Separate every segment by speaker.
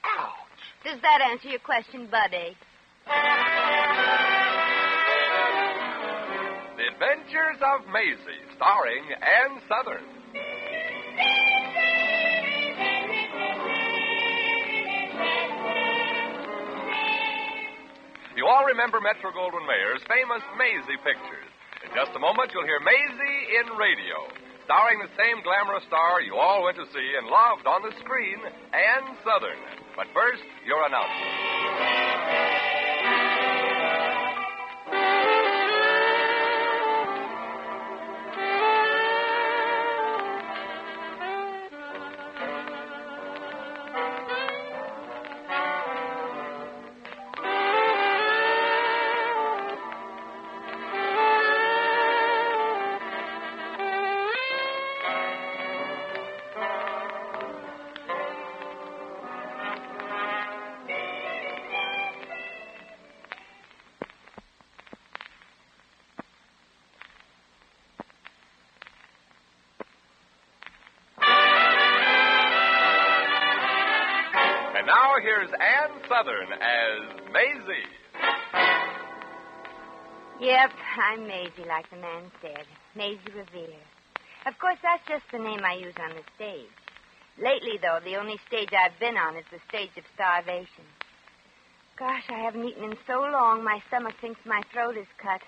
Speaker 1: Ouch.
Speaker 2: Does that answer your question, Buddy?
Speaker 3: The Adventures of Maisie, starring Ann Sothern. You all remember Metro-Goldwyn-Mayer's famous Maisie pictures. In just a moment, you'll hear Maisie in radio, starring the same glamorous star you all went to see and loved on the screen, Ann Sothern. But first, your announcement. And now here's Ann Sothern as Maisie.
Speaker 2: Yep, I'm Maisie, like the man said. Maisie Ravier. Of course, that's just the name I use on the stage. Lately, though, the only stage I've been on is the stage of starvation. Gosh, I haven't eaten in so long, my stomach thinks my throat is cut.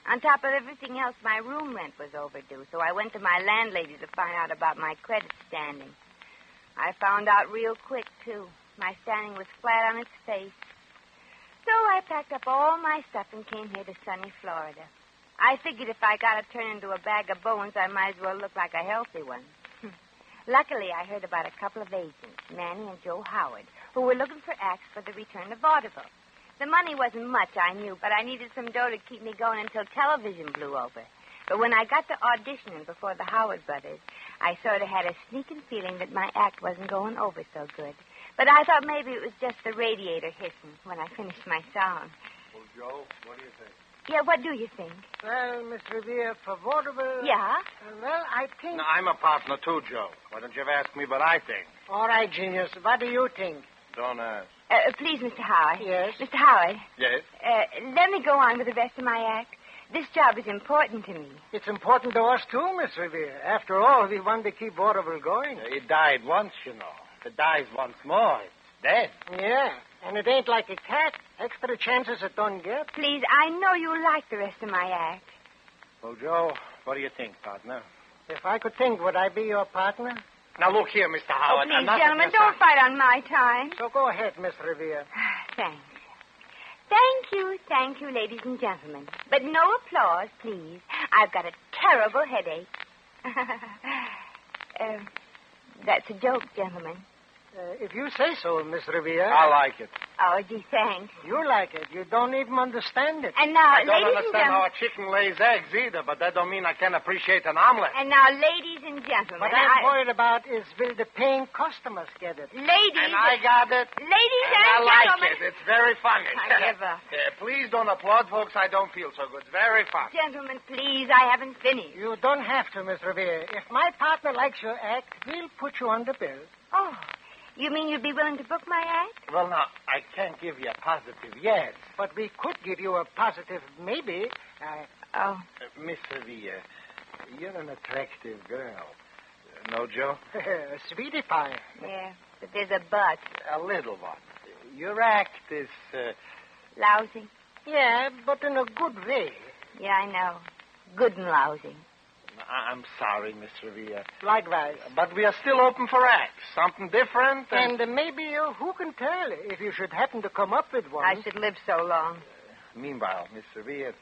Speaker 2: On top of everything else, my room rent was overdue, so I went to my landlady to find out about my credit standing. I found out real quick, too. My standing was flat on its face. So I packed up all my stuff and came here to sunny Florida. I figured if I got to turn into a bag of bones, I might as well look like a healthy one. Luckily, I heard about a couple of agents, Manny and Joe Howard, who were looking for acts for the return of vaudeville. The money wasn't much, I knew, but I needed some dough to keep me going until television blew over. But when I got to auditioning before the Howard brothers, I sort of had a sneaking feeling that my act wasn't going over so good. But I thought maybe it was just the radiator hissing when I finished my song.
Speaker 1: Well, Joe, what do you think?
Speaker 2: Yeah, what do you think?
Speaker 4: Well, Miss Ravier, for vaudeville...
Speaker 2: Yeah?
Speaker 4: Well, I think...
Speaker 1: No, I'm a partner, too, Joe. Why don't you ever ask me what I think?
Speaker 4: All right, genius. What do you think?
Speaker 1: Don't ask.
Speaker 2: Please, Mr. Howard.
Speaker 4: Yes?
Speaker 2: Mr. Howard.
Speaker 1: Yes?
Speaker 2: Let me go on with the rest of my act. This job is important to me.
Speaker 4: It's important to us, too, Miss Ravier. After all, we want to keep vaudeville going.
Speaker 1: It died once, you know. If it dies once more, it's dead.
Speaker 4: Yeah, and it ain't like a cat. Extra chances it don't get.
Speaker 2: Please, I know you like the rest of my act.
Speaker 1: Well, Joe, what do you think, partner?
Speaker 4: If I could think, would I be your partner?
Speaker 1: Now, look here, Mr. Howard.
Speaker 2: Please, gentlemen, don't fight on my time.
Speaker 4: So go ahead, Miss Ravier.
Speaker 2: Thanks. Thank you, ladies and gentlemen. But no applause, please. I've got a terrible headache. That's a joke, gentlemen.
Speaker 4: If you say so, Miss Ravier.
Speaker 1: I like it.
Speaker 2: Oh, gee, thanks.
Speaker 4: You like it. You don't even understand it.
Speaker 2: And now,
Speaker 1: I don't
Speaker 2: ladies and
Speaker 1: understand how
Speaker 2: gentlemen...
Speaker 1: a chicken lays eggs either, but that don't mean I can't appreciate an omelet.
Speaker 2: And now, ladies and gentlemen...
Speaker 4: What I'm worried about is will the paying customers get it?
Speaker 2: Ladies...
Speaker 1: And I got it.
Speaker 2: Ladies
Speaker 1: and
Speaker 2: and
Speaker 1: I like
Speaker 2: gentlemen...
Speaker 1: it. It's very funny.
Speaker 2: I give up.
Speaker 1: Please don't applaud, folks. I don't feel so good. It's very funny.
Speaker 2: Gentlemen, please, I haven't finished.
Speaker 4: You don't have to, Miss Ravier. If my partner likes your act, we'll put you on the bill.
Speaker 2: Oh, you mean you'd be willing to book my act?
Speaker 1: Well, now, I can't give you a positive yes.
Speaker 4: But we could give you a positive maybe.
Speaker 1: Miss Ravier, you're an attractive girl. No, Joe?
Speaker 4: Sweetie pie.
Speaker 2: Yeah, but there's a but.
Speaker 1: A little one. Your act is...
Speaker 2: Lousy?
Speaker 4: Yeah, but in a good way.
Speaker 2: Yeah, I know. Good and lousy.
Speaker 1: I'm sorry, Miss Ravier.
Speaker 4: Likewise.
Speaker 1: But we are still open for acts. Something different.
Speaker 4: And maybe, who can tell, if you should happen to come up with one.
Speaker 2: I should live so long.
Speaker 1: Meanwhile, Miss Ravier,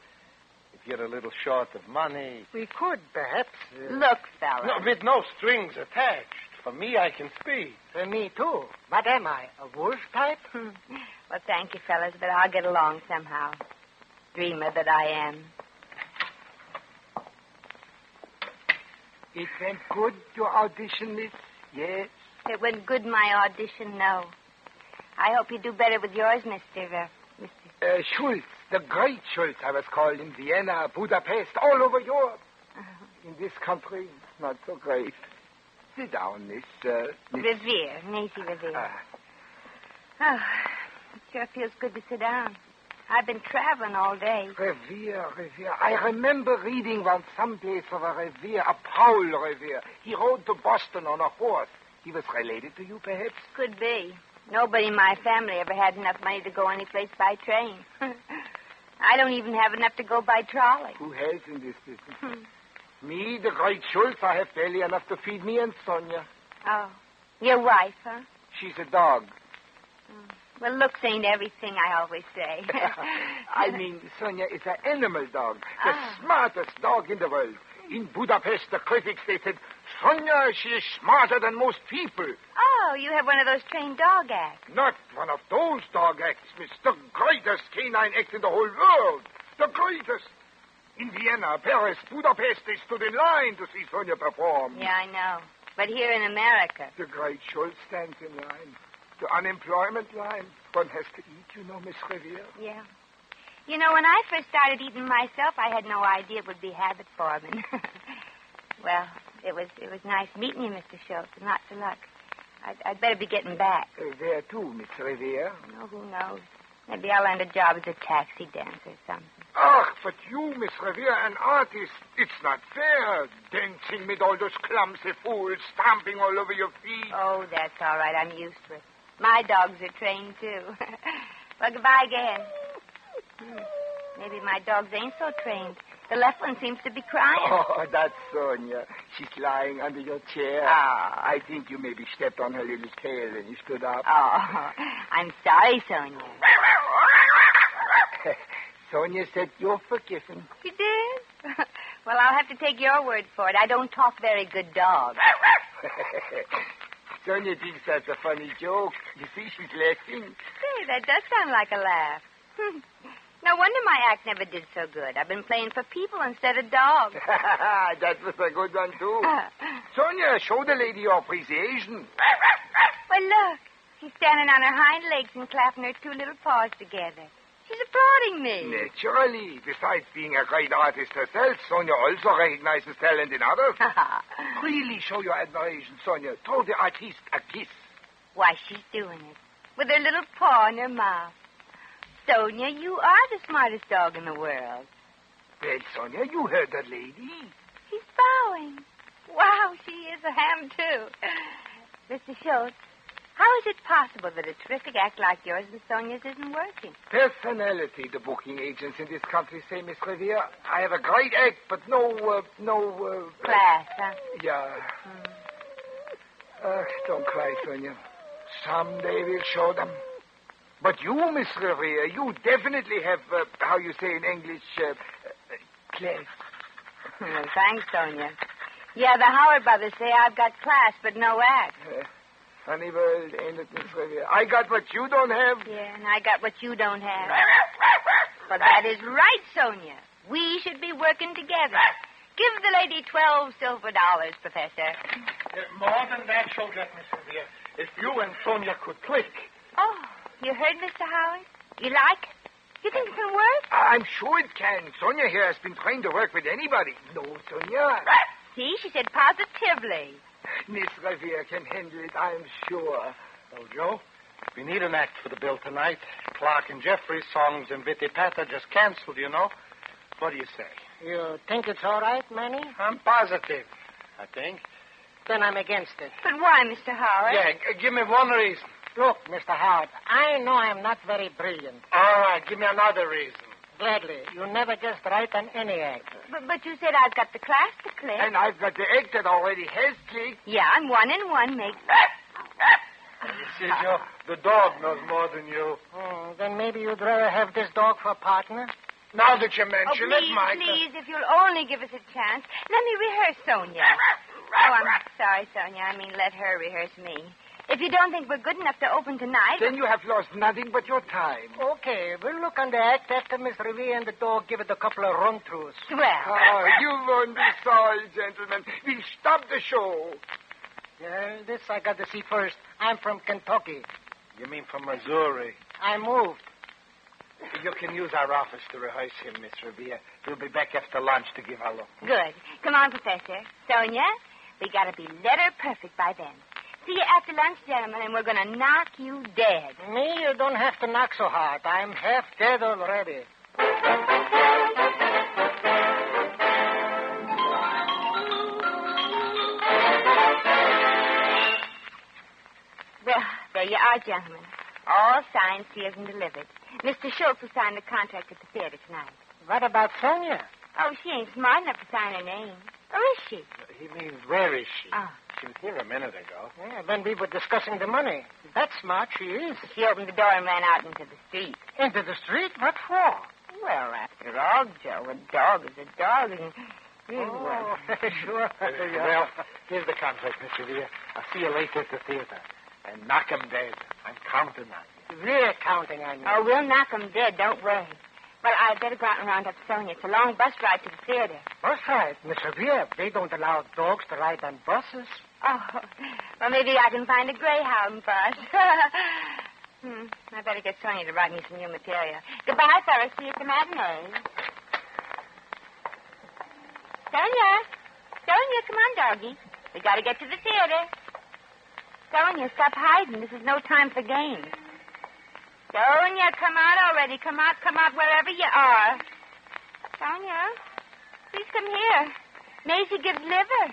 Speaker 1: if you're a little short of money...
Speaker 4: We could, perhaps.
Speaker 2: Look, fella.
Speaker 1: No, with no strings attached. For me, I can speak.
Speaker 4: For me, too. What am I, a wolf type?
Speaker 2: Well, thank you, fellas, but I'll get along somehow. Dreamer that I am.
Speaker 5: It went good, your audition, Miss? Yes.
Speaker 2: It went good, my audition, no. I hope you do better with yours, Mr.
Speaker 5: Schultz, the great Schultz, I was called in Vienna, Budapest, all over Europe. In this country, not so great. Sit down, Miss...
Speaker 2: Ravier, Maisie Ravier. Oh, it sure feels good to sit down. I've been traveling all day.
Speaker 5: Ravier. I remember reading once someplace of a Ravier, a Paul Ravier. He rode to Boston on a horse. He was related to you, perhaps?
Speaker 2: Could be. Nobody in my family ever had enough money to go anyplace by train. I don't even have enough to go by trolley.
Speaker 5: Who has in this business? Me, the great Schultz, I have barely enough to feed me and Sonya.
Speaker 2: Oh. Your wife, huh?
Speaker 5: She's a dog.
Speaker 2: Well, looks ain't everything, I always say.
Speaker 5: I mean, Sonya is an animal dog. The smartest dog in the world. In Budapest, the critics, they said, Sonya, she is smarter than most people.
Speaker 2: Oh, you have one of those trained dog acts.
Speaker 5: Not one of those dog acts, miss. The greatest canine act in the whole world. The greatest. In Vienna, Paris, Budapest, they stood in line to see Sonya perform.
Speaker 2: Yeah, I know. But here in America...
Speaker 5: The great Schultz stands in line. The unemployment line. One has to eat, you know, Miss Ravier.
Speaker 2: Yeah. You know, when I first started eating myself, I had no idea it would be habit forming. Well, it was nice meeting you, Mr. Schultz, and lots of luck. I'd better be getting back.
Speaker 5: Where to, Miss Ravier?
Speaker 2: Oh, who knows? Maybe I'll land a job as a taxi dancer or something.
Speaker 5: Ach, but you, Miss Ravier, an artist, it's not fair. Dancing with all those clumsy fools, stamping all over your feet.
Speaker 2: Oh, that's all right. I'm used to it. My dogs are trained, too. Well, goodbye again. Maybe my dogs ain't so trained. The left one seems to be crying.
Speaker 5: Oh, that's Sonya. She's lying under your chair. I think you maybe stepped on her little tail when you stood up.
Speaker 2: Oh, I'm sorry, Sonya.
Speaker 5: Sonya said you're forgiven.
Speaker 2: She did? Well, I'll have to take your word for it. I don't talk very good dog.
Speaker 5: Sonya thinks that's a funny joke. You see, she's laughing.
Speaker 2: Say, that does sound like a laugh. No wonder my act never did so good. I've been playing for people instead of dogs.
Speaker 5: That was a good one, too. Sonya, show the lady your appreciation.
Speaker 2: Well, look. She's standing on her hind legs and clapping her two little paws together. She's applauding me.
Speaker 5: Naturally. Besides being a great artist herself, Sonya also recognizes talent in others. Really show your admiration, Sonya. Throw the artiste a kiss.
Speaker 2: Why, she's doing it. With her little paw in her mouth. Sonya, you are the smartest dog in the world.
Speaker 5: Well, Sonya, you heard that lady.
Speaker 2: She's bowing. Wow, she is a ham, too. Mr. Schultz, how is it possible that a terrific act like yours and Sonia's isn't working?
Speaker 5: Personality, the booking agents in this country say, Miss Ravier. I have a great act, but no
Speaker 2: class, huh?
Speaker 5: Yeah. Don't cry, Sonya. Someday we'll show them. But you, Miss Ravier, you definitely have, how you say in English, class.
Speaker 2: Well, thanks, Sonya. Yeah, the Howard brothers say I've got class, but no act.
Speaker 5: Funny world, ain't it, Miss Ravier? I got what you don't have.
Speaker 2: Yeah, and I got what you don't have. But that is right, Sonya. We should be working together. Give the lady $12 silver, Professor.
Speaker 4: More than that, Soldier, Miss Ravier. If you and Sonya could click.
Speaker 2: Oh, you heard, Mr. Howard? You like it? You think it can work?
Speaker 5: I'm sure it can. Sonya here has been trained to work with anybody. No, Sonya.
Speaker 2: See, she said positively.
Speaker 5: Miss Ravier can handle it, I'm sure.
Speaker 6: Well, Joe, we need an act for the bill tonight. Clark and Jeffrey's songs in Viti Pata just canceled, you know. What do you say?
Speaker 4: You think it's all right, Manny?
Speaker 6: I'm positive, I think.
Speaker 4: Then I'm against it.
Speaker 2: But why, Mr. Howard?
Speaker 6: Yeah, give me one reason.
Speaker 4: Look, Mr. Howard, I know I'm not very brilliant.
Speaker 6: All right, give me another reason.
Speaker 4: Gladly. You never guessed right on any act.
Speaker 2: But you said I've got the class to click.
Speaker 5: And I've got the act that already has clicked.
Speaker 2: Yeah, and 1 and 1 makes...
Speaker 6: You see, Joe, the dog knows more than you.
Speaker 4: Then maybe you'd rather have this dog for a partner?
Speaker 6: Now that you mention it, Mike.
Speaker 2: Please, if you'll only give us a chance, let me rehearse Sonya. Oh, I'm sorry, Sonya. I mean, let her rehearse me. If you don't think we're good enough to open tonight...
Speaker 5: Then you have lost nothing but your time.
Speaker 4: Okay, we'll look on the act after Miss Ravier and the dog give it a couple of run-throughs.
Speaker 2: Well...
Speaker 5: Oh, you won't be sorry, gentlemen. We'll stop the show.
Speaker 4: Yeah, this I got to see first. I'm from Kentucky.
Speaker 6: You mean from Missouri?
Speaker 4: I moved.
Speaker 6: You can use our office to rehearse him, Miss Ravier. We'll be back after lunch to give our look.
Speaker 2: Good. Come on, Professor. Sonya, We got to be letter perfect by then. See you after lunch, gentlemen, and we're going to knock you dead.
Speaker 4: Me, you don't have to knock so hard. I'm half dead already.
Speaker 2: Well, there you are, gentlemen. All signed, sealed, and delivered. Mr. Schultz will sign the contract at the theater tonight.
Speaker 4: What about Sonya?
Speaker 2: Oh, she ain't smart enough to sign her name. Or is she?
Speaker 6: He means, where is she?
Speaker 2: Oh.
Speaker 6: She was here a minute ago.
Speaker 4: Yeah, when we were discussing the money. That's smart, she is.
Speaker 2: She opened the door and ran out into the street.
Speaker 4: Into the street? What for?
Speaker 2: Well, after all, Joe, a dog is a dog. And...
Speaker 4: Oh, sure.
Speaker 6: Well, here's the contract, Miss Ravier. I'll see you later at the theater. And knock 'em dead. I'm counting on you.
Speaker 4: We're counting on you.
Speaker 2: Oh, we'll knock 'em dead, don't worry. Well, I'd better go out and round up Sonya. It's a long bus ride to the theater.
Speaker 4: Bus ride? Miss Ravier, they don't allow dogs to ride on buses.
Speaker 2: Oh, well, maybe I can find a Greyhound bus. I better get Sonya to write me some new material. Goodbye, fellas. See you at the matinee. Sonya, come on, doggy. We got to get to the theater. Sonya, stop hiding. This is no time for games. Sonya, come out already. Come out wherever you are. Sonya, please come here. Maisie gives liver.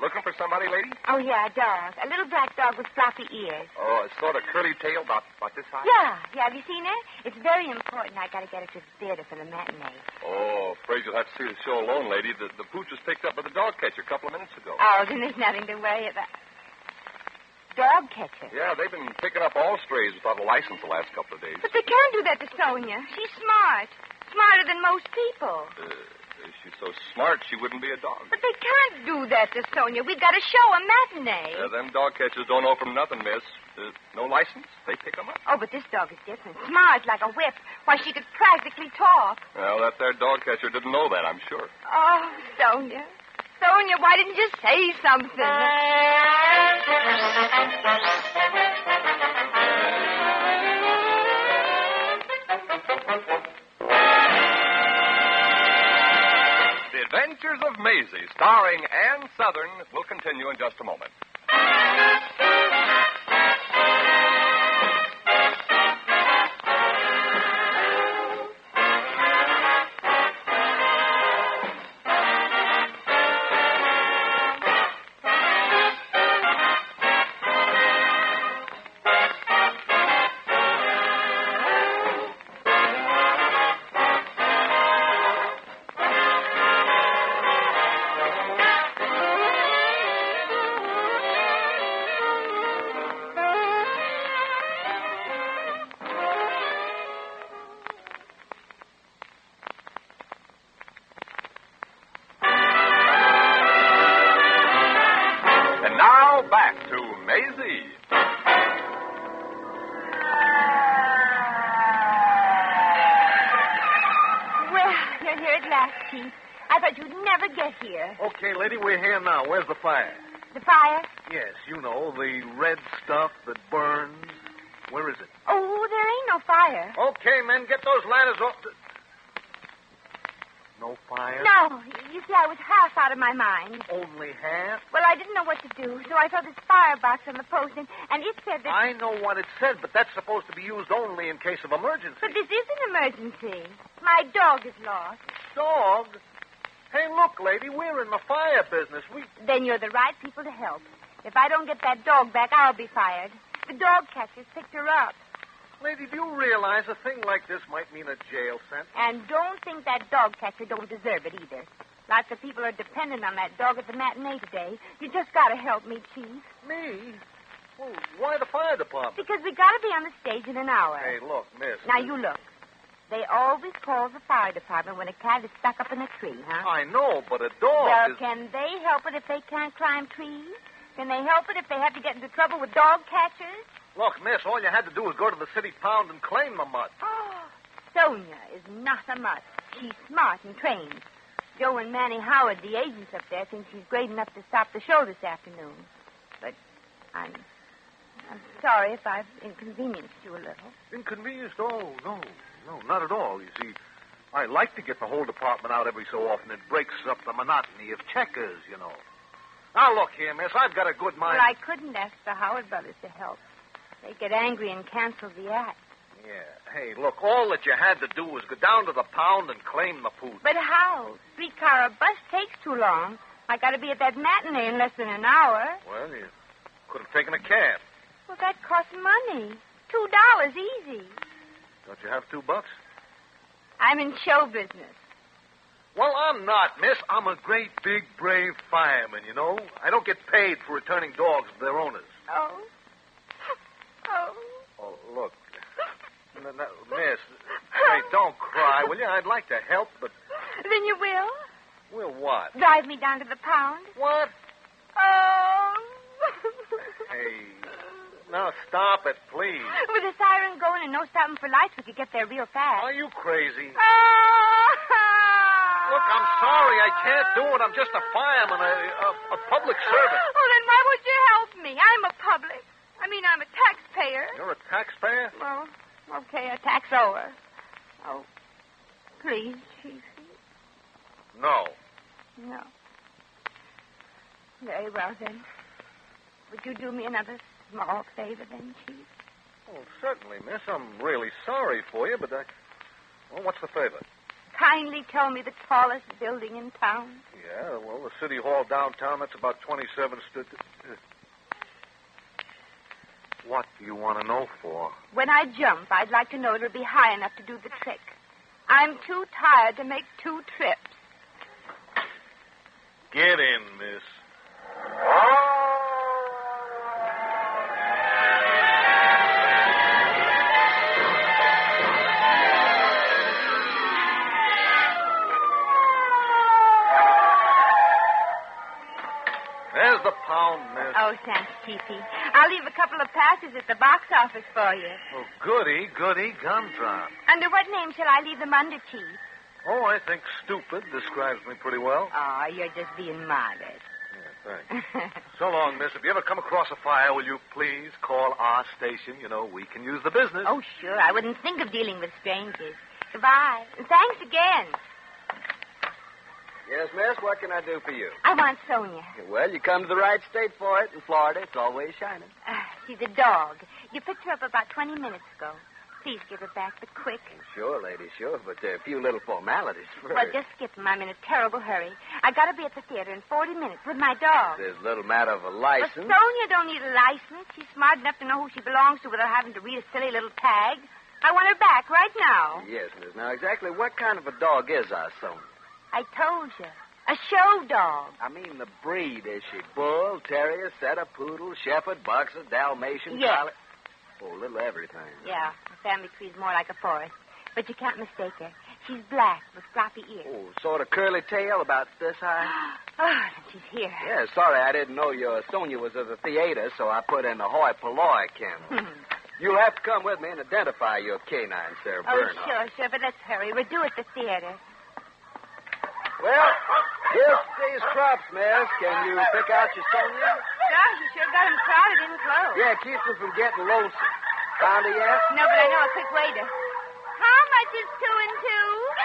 Speaker 3: Looking for somebody, lady?
Speaker 2: Oh, yeah, a dog. A little black dog with floppy ears.
Speaker 3: Oh, a sort of curly tail about this high?
Speaker 2: Yeah. Have you seen her? It's very important. I got to get her to the theater for the matinee.
Speaker 3: Oh, afraid you'll have to see the show alone, lady. The pooch was picked up by the dog catcher a couple of minutes ago.
Speaker 2: Oh, then there's nothing to worry about. Dog catcher?
Speaker 3: Yeah, they've been picking up all strays without a license the last couple of days.
Speaker 2: But they can't do that to Sonya. She's smart. Smarter than most people.
Speaker 3: If she's so smart, she wouldn't be a dog.
Speaker 2: But they can't do that to Sonya. We've got a show, a matinee.
Speaker 3: Them dog catchers don't offer nothing, miss. No license. They pick them up.
Speaker 2: Oh, but this dog is different. Smart like a whip. Why, she could practically talk.
Speaker 3: Well, that there dog catcher didn't know that, I'm sure.
Speaker 2: Oh, Sonya. Sonya, why didn't you say something?
Speaker 3: The Adventures of Maisie, starring Ann Sothern, will continue in just a moment. Back to Maisie.
Speaker 2: Well, you're here at last, Chief. I thought you'd never get here.
Speaker 7: Okay, lady, we're here now. Where's the fire?
Speaker 2: The fire?
Speaker 7: Yes, you know, the red stuff that burns. Where is it?
Speaker 2: Oh, there ain't no fire.
Speaker 7: Okay, men, get those ladders off the... No fire?
Speaker 2: No. You see, I was half out of my mind.
Speaker 7: Only half?
Speaker 2: Well, I didn't know what to do, so I saw this firebox on the post, and it said that...
Speaker 7: I know what it said, but that's supposed to be used only in case of emergency.
Speaker 2: But this is an emergency. My dog is lost.
Speaker 7: Dog? Hey, look, lady, we're in the fire business.
Speaker 2: Then you're the right people to help. If I don't get that dog back, I'll be fired. The dog catchers picked her up.
Speaker 7: Lady, do you realize a thing like this might mean a jail sentence?
Speaker 2: And don't think that dog catcher don't deserve it either. Lots of people are dependent on that dog at the matinee today. You just got to help me, Chief.
Speaker 7: Me? Well, why the fire department?
Speaker 2: Because we got to be on the stage in an hour.
Speaker 7: Hey, look, miss.
Speaker 2: Now, you look. They always call the fire department when a cat is stuck up in a tree, huh?
Speaker 7: I know, but a dog
Speaker 2: Well,
Speaker 7: is...
Speaker 2: can they help it if they can't climb trees? Can they help it if they have to get into trouble with dog catchers?
Speaker 7: Look, miss, all you had to do was go to the city pound and claim the mutt.
Speaker 2: Oh, Sonya is not a mutt. She's smart and trained. Joe and Manny Howard, the agents up there, think she's great enough to stop the show this afternoon. But I'm sorry if I've inconvenienced you a little.
Speaker 7: Inconvenienced? Oh, no, not at all. You see, I like to get the whole department out every so often. It breaks up the monotony of checkers, you know. Now, look here, miss. I've got a good mind.
Speaker 2: Well, I couldn't ask the Howard brothers to help. They'd get angry and cancel the act.
Speaker 7: Yeah. Hey, look, all that you had to do was go down to the pound and claim the food.
Speaker 2: But how? Streetcar or bus takes too long. I got to be at that matinee in less than an hour.
Speaker 7: Well, you could have taken a cab.
Speaker 2: Well, that costs money. $2 easy.
Speaker 7: Don't you have $2?
Speaker 2: I'm in show business.
Speaker 7: Well, I'm not, miss. I'm a great, big, brave fireman, you know. I don't get paid for returning dogs to their owners.
Speaker 2: Oh. Oh.
Speaker 7: Oh, look. No, miss, hey, don't cry, will you? I'd like to help, but...
Speaker 2: Then you will?
Speaker 7: Will what?
Speaker 2: Drive me down to the pound?
Speaker 7: What?
Speaker 2: Oh.
Speaker 7: Hey, now stop it, please.
Speaker 2: With the siren going and no stopping for lights, we could get there real fast.
Speaker 7: Are you crazy?
Speaker 2: Oh.
Speaker 7: Look, I'm sorry. I can't do it. I'm just a fireman, a public servant.
Speaker 2: Oh, then why would you help me? I'm a taxpayer.
Speaker 7: You're a taxpayer?
Speaker 2: Well, okay, a taxower. Oh, please, Chief.
Speaker 7: No.
Speaker 2: No. Very well, then. Would you do me another small favor, then, Chief?
Speaker 7: Oh, certainly, miss. I'm really sorry for you, but well, what's the favor?
Speaker 2: Kindly tell me the tallest building in town.
Speaker 7: Yeah, well, the city hall downtown, that's about 27 What do you want to know for?
Speaker 2: When I jump, I'd like to know it'll be high enough to do the trick. I'm too tired to make 2 trips.
Speaker 7: Get in, miss. There's the pound, miss.
Speaker 2: Oh, thanks, Chiefy. I'll leave a couple of passes at the box office for you.
Speaker 7: Oh, goody, gumdrop.
Speaker 2: Under what name shall I leave them under, Chief?
Speaker 7: Oh, I think stupid describes me pretty well.
Speaker 2: Oh, you're just being modest.
Speaker 7: Yeah, thanks. So long, miss. If you ever come across a fire, will you please call our station? You know, we can use the business.
Speaker 2: Oh, sure. I wouldn't think of dealing with strangers. Goodbye. And thanks again.
Speaker 8: Yes, miss, what can I do for you?
Speaker 2: I want Sonya.
Speaker 8: Well, you come to the right state for it. In Florida, it's always shining.
Speaker 2: She's a dog. You picked her up about 20 minutes ago. Please give her back, but quick.
Speaker 8: Sure, lady, sure, but there are a few little formalities first.
Speaker 2: Well, just skip them. I'm in a terrible hurry. I got to be at the theater in 40 minutes with my dog.
Speaker 8: There's a little matter of a license.
Speaker 2: But Sonya don't need a license. She's smart enough to know who she belongs to without having to read a silly little tag. I want her back right now.
Speaker 8: Yes, miss. Now, exactly what kind of a dog is our Sonya?
Speaker 2: I told you. A show dog.
Speaker 8: I mean the breed. Is she bull, terrier, setter, poodle, shepherd, boxer, Dalmatian,
Speaker 2: Yes.
Speaker 8: collie? Oh, a little everything.
Speaker 2: Yeah, the family tree's more like a forest. But you can't mistake her. She's black with floppy ears.
Speaker 8: Oh, sort of curly tail about this high?
Speaker 2: Oh, she's here.
Speaker 8: Yeah, sorry, I didn't know your Sonya was of the theater, so I put in the hoi polloi kennel. You'll have to come with me and identify your canine, Sarah
Speaker 2: Oh,
Speaker 8: Bernhardt.
Speaker 2: sure, but let's hurry. We're due at the theater.
Speaker 8: Well, here's today's crops, miss. Can you pick out your Sonya?
Speaker 2: Gosh, you sure got him crowded in clothes.
Speaker 8: Yeah, keeps her from getting lonesome. Found her yet?
Speaker 2: No, but I know a quick way to... How much is 2 and 2?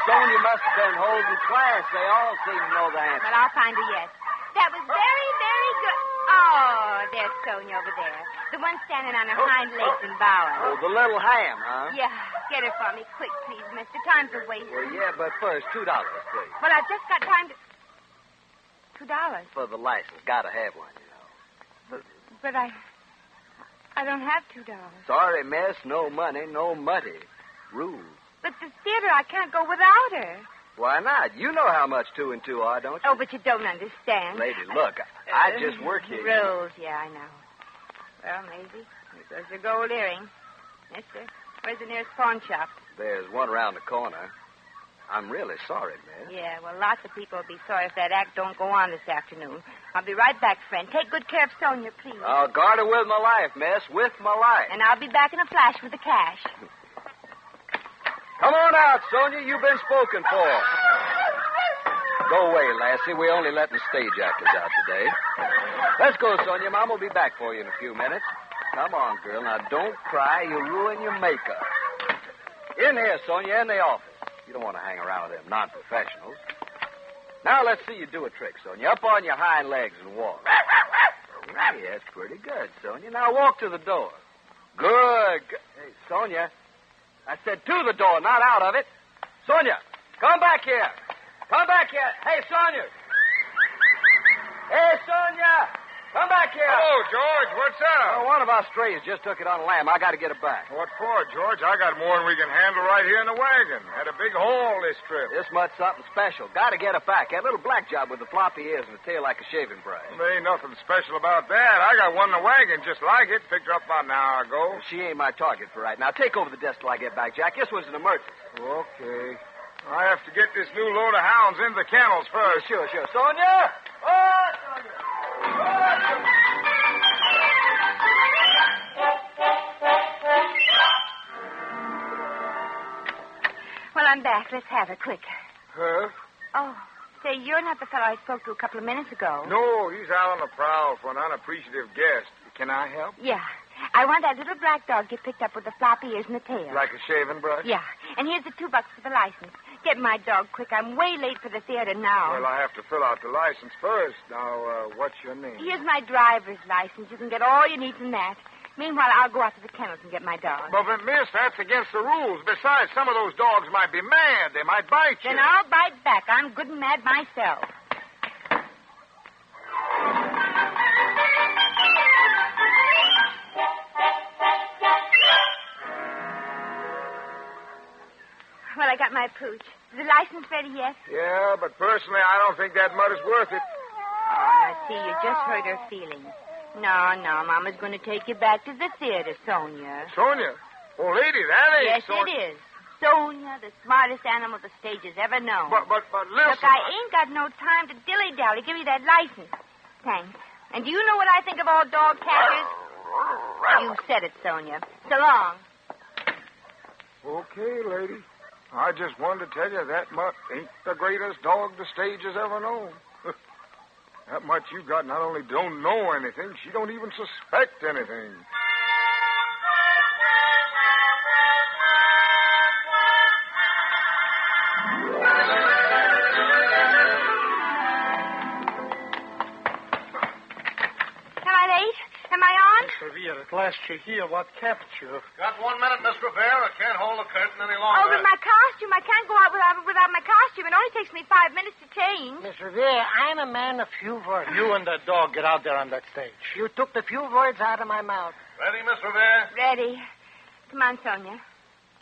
Speaker 8: Sonya must have been holding class. They all seem to know the answer.
Speaker 2: But I'll find her yet. That was very, very good. Oh, there's Sonya over there. The one standing on her hind legs and bowing.
Speaker 8: Oh, the little ham, huh?
Speaker 2: Yeah, get her for me quick, please, mister. Time's a waste.
Speaker 8: Well, yeah, but first, $2, please.
Speaker 2: Well, I've just got time to... $2.
Speaker 8: For the license. Gotta have one, you know.
Speaker 2: But I don't have $2.
Speaker 8: Sorry, miss. No money, no money. Rules.
Speaker 2: But the theater, I can't go without her.
Speaker 8: Why not? You know how much 2 and 2 are, don't you?
Speaker 2: Oh, but you don't understand.
Speaker 8: Lady, look, I just work here.
Speaker 2: Rules, yeah, I know. Well, Maisie, here goes your gold earring. Mister, where's the nearest pawn shop?
Speaker 8: There's one around the corner. I'm really sorry, miss.
Speaker 2: Yeah, well, lots of people will be sorry if that act don't go on this afternoon. I'll be right back, friend. Take good care of Sonya, please.
Speaker 8: I'll guard her with my life, miss. With my life.
Speaker 2: And I'll be back in a flash with the cash.
Speaker 8: Come on out, Sonya. You've been spoken for. Go away, lassie. We're only letting stage actors out today. Let's go, Sonya. Mom will be back for you in a few minutes. Come on, girl. Now, don't cry. You'll ruin your makeup. In here, Sonya, in the office. You don't want to hang around with them non-professionals. Now let's see you do a trick, Sonya. Up on your hind legs and walk. Hey, that's pretty good, Sonya. Now walk to the door. Good. Hey, Sonya. I said to the door, not out of it. Sonya, come back here. Come back here. Hey, Sonya. Hey, Sonya. Come back here.
Speaker 5: Hello, George. What's up?
Speaker 8: One of our strays just took it on a lamb. I got to get it back.
Speaker 5: What for, George? I got more than we can handle right here in the wagon. Had a big haul this trip.
Speaker 8: This much something special. Got to get it back. That little black job with the floppy ears and the tail like a shaving brush.
Speaker 5: There ain't nothing special about that. I got one in the wagon just like it. Picked her up about an hour ago.
Speaker 8: She ain't my target for right now. Take over the desk till I get back, Jack. This was an emergency.
Speaker 5: Okay. I have to get this new load of hounds into the kennels first.
Speaker 8: Sure. Sonya! Oh, Sonya!
Speaker 2: Well, I'm back. Let's have it quick.
Speaker 5: Huh?
Speaker 2: Oh, say, you're not the fellow I spoke to a couple of minutes ago.
Speaker 5: No, he's out on the prowl for an unappreciative guest. Can I help?
Speaker 2: Yeah. I want that little black dog get picked up with the floppy ears and the tail.
Speaker 5: Like a shaving brush?
Speaker 2: Yeah. And here's the $2 for the license. Get my dog quick. I'm way late for the theater now.
Speaker 5: Well, I have to fill out the license first. Now, what's your name?
Speaker 2: Here's my driver's license. You can get all you need from that. Meanwhile, I'll go out to the kennels and get my dog.
Speaker 5: But, miss, that's against the rules. Besides, some of those dogs might be mad. They might bite you.
Speaker 2: Then I'll bite back. I'm good and mad myself. Well, I got my pooch. Is the license ready yet?
Speaker 5: Yeah, but personally, I don't think that mud is worth it.
Speaker 2: Oh, now, see, you just hurt her feelings. No, Mama's going to take you back to the theater, Sonya.
Speaker 5: Sonya? Oh, lady, that ain't
Speaker 2: Yes,
Speaker 5: Sonya.
Speaker 2: it is. Sonya, the smartest animal the stage has ever known.
Speaker 5: But listen.
Speaker 2: Look, I ain't got no time to dilly-dally. Give me that license. Thanks. And do you know what I think of all dog catchers? You said it, Sonya. So long.
Speaker 5: Okay, lady. I just wanted to tell you that mutt ain't the greatest dog the stage has ever known. That mutt you got not only don't know anything, she don't even suspect anything.
Speaker 2: Am I on?
Speaker 6: Miss Ravier, at last you're here. What kept you?
Speaker 7: Got 1 minute, Miss Ravier. I can't hold the curtain any longer.
Speaker 2: Oh, with my costume. I can't go out without my costume. It only takes me 5 minutes to change.
Speaker 4: Miss Ravier, I'm a man of few words.
Speaker 6: You and that dog get out there on that stage.
Speaker 4: You took the few words out of my mouth.
Speaker 7: Ready, Miss Ravier?
Speaker 2: Ready. Come on, Sonya.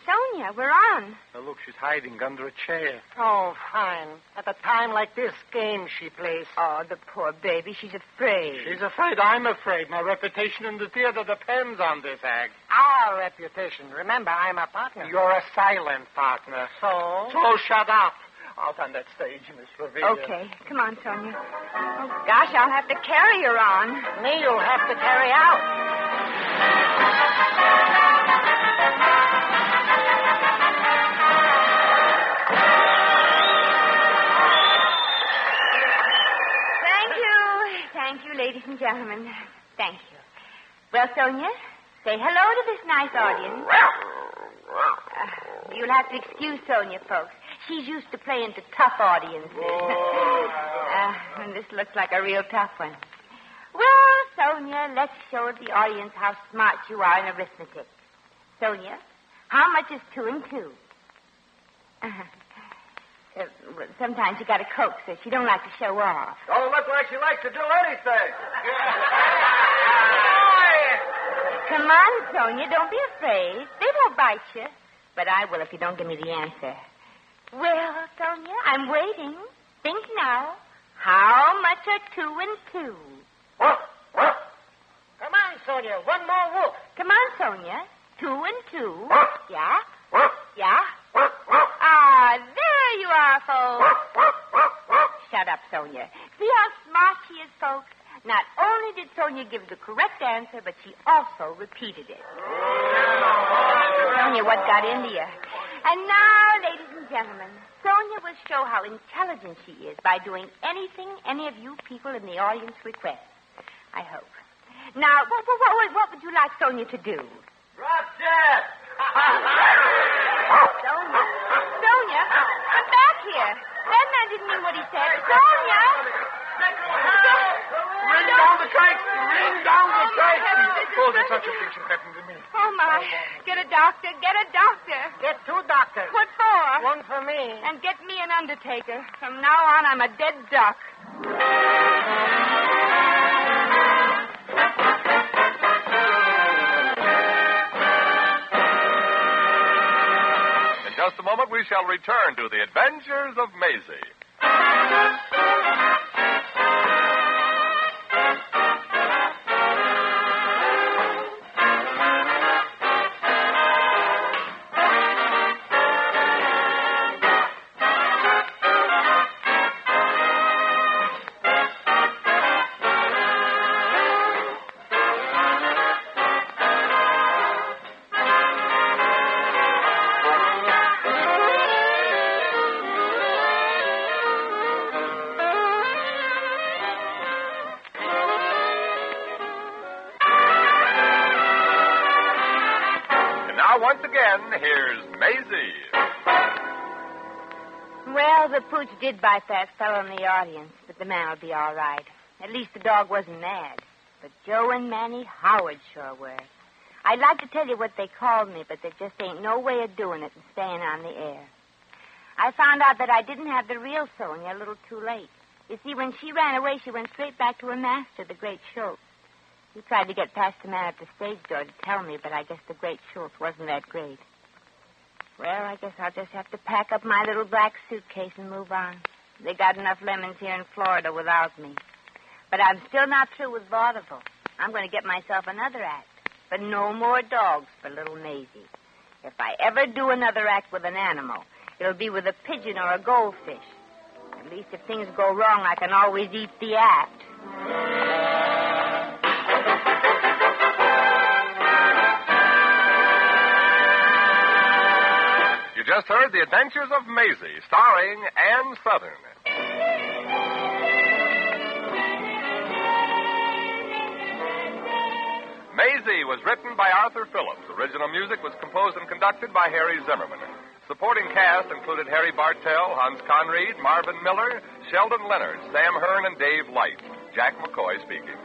Speaker 2: Sonya, we're on.
Speaker 6: Now, look, she's hiding under a chair.
Speaker 4: Oh, fine. At a time like this, game she plays.
Speaker 2: Oh, the poor baby. She's afraid.
Speaker 6: She's afraid. I'm afraid. My reputation in the theater depends on this act.
Speaker 4: Our reputation. Remember, I'm a partner.
Speaker 6: You're a silent partner.
Speaker 4: So?
Speaker 6: So shut up. Out on that stage, Miss Ravier.
Speaker 2: Okay. Come on, Sonya. Oh, gosh, I'll have to carry her on.
Speaker 4: Me, you'll have to carry out.
Speaker 2: Thank you, ladies and gentlemen. Thank you. Well, Sonya, say hello to this nice audience. You'll have to excuse Sonya, folks. She's used to playing to tough audiences. And this looks like a real tough one. Well, Sonya, let's show the audience how smart you are in arithmetic. Sonya, how much is 2 and 2? Well, sometimes you got to coax her. She don't like to show off.
Speaker 8: Don't look like she likes to do anything.
Speaker 2: Come on, Sonya. Don't be afraid. They won't bite you. But I will if you don't give me the answer. Well, Sonya, I'm waiting. Think now. How much are 2 and 2?
Speaker 4: Come on, Sonya. One more whoop.
Speaker 2: Come on, Sonya. 2 and 2. Yeah? Yeah? Ah, there you are, folks. Shut up, Sonya. See how smart she is, folks? Not only did Sonya give the correct answer, but she also repeated it. Sonya, what got into you? And now, ladies and gentlemen, Sonya will show how intelligent she is by doing anything any of you people in the audience request. I hope. Now, what would you like Sonya to do?
Speaker 8: Drop dead.
Speaker 2: Sonya, come back here. That man didn't mean what he said. Sonya!
Speaker 5: Ring down the kite! Ring down the kite!
Speaker 6: Suppose that such a thing should happen to me.
Speaker 2: Oh, my. Get a doctor. Get a doctor.
Speaker 4: Get 2 doctors.
Speaker 2: What for?
Speaker 4: One for me.
Speaker 2: And get me an undertaker. From now on, I'm a dead duck.
Speaker 3: In just a moment, we shall return to the Adventures of Maisie. Once again, here's Maisie.
Speaker 2: Well, the pooch did bite that fellow in the audience, but the man will be all right. At least the dog wasn't mad. But Joe and Manny Howard sure were. I'd like to tell you what they called me, but there just ain't no way of doing it and staying on the air. I found out that I didn't have the real Sonya a little too late. You see, when she ran away, she went straight back to her master, the great Schultz. He tried to get past the man at the stage door to tell me, but I guess the great Schultz wasn't that great. Well, I guess I'll just have to pack up my little black suitcase and move on. They got enough lemons here in Florida without me. But I'm still not through with vaudeville. I'm going to get myself another act. But no more dogs for little Maisie. If I ever do another act with an animal, it'll be with a pigeon or a goldfish. At least if things go wrong, I can always eat the act.
Speaker 3: You just heard The Adventures of Maisie, starring Ann Sothern. Maisie was written by Arthur Phillips. Original music was composed and conducted by Harry Zimmerman. Supporting cast included Harry Bartell, Hans Conreid, Marvin Miller, Sheldon Leonard, Sam Hearn, and Dave Light. Jack McCoy speaking.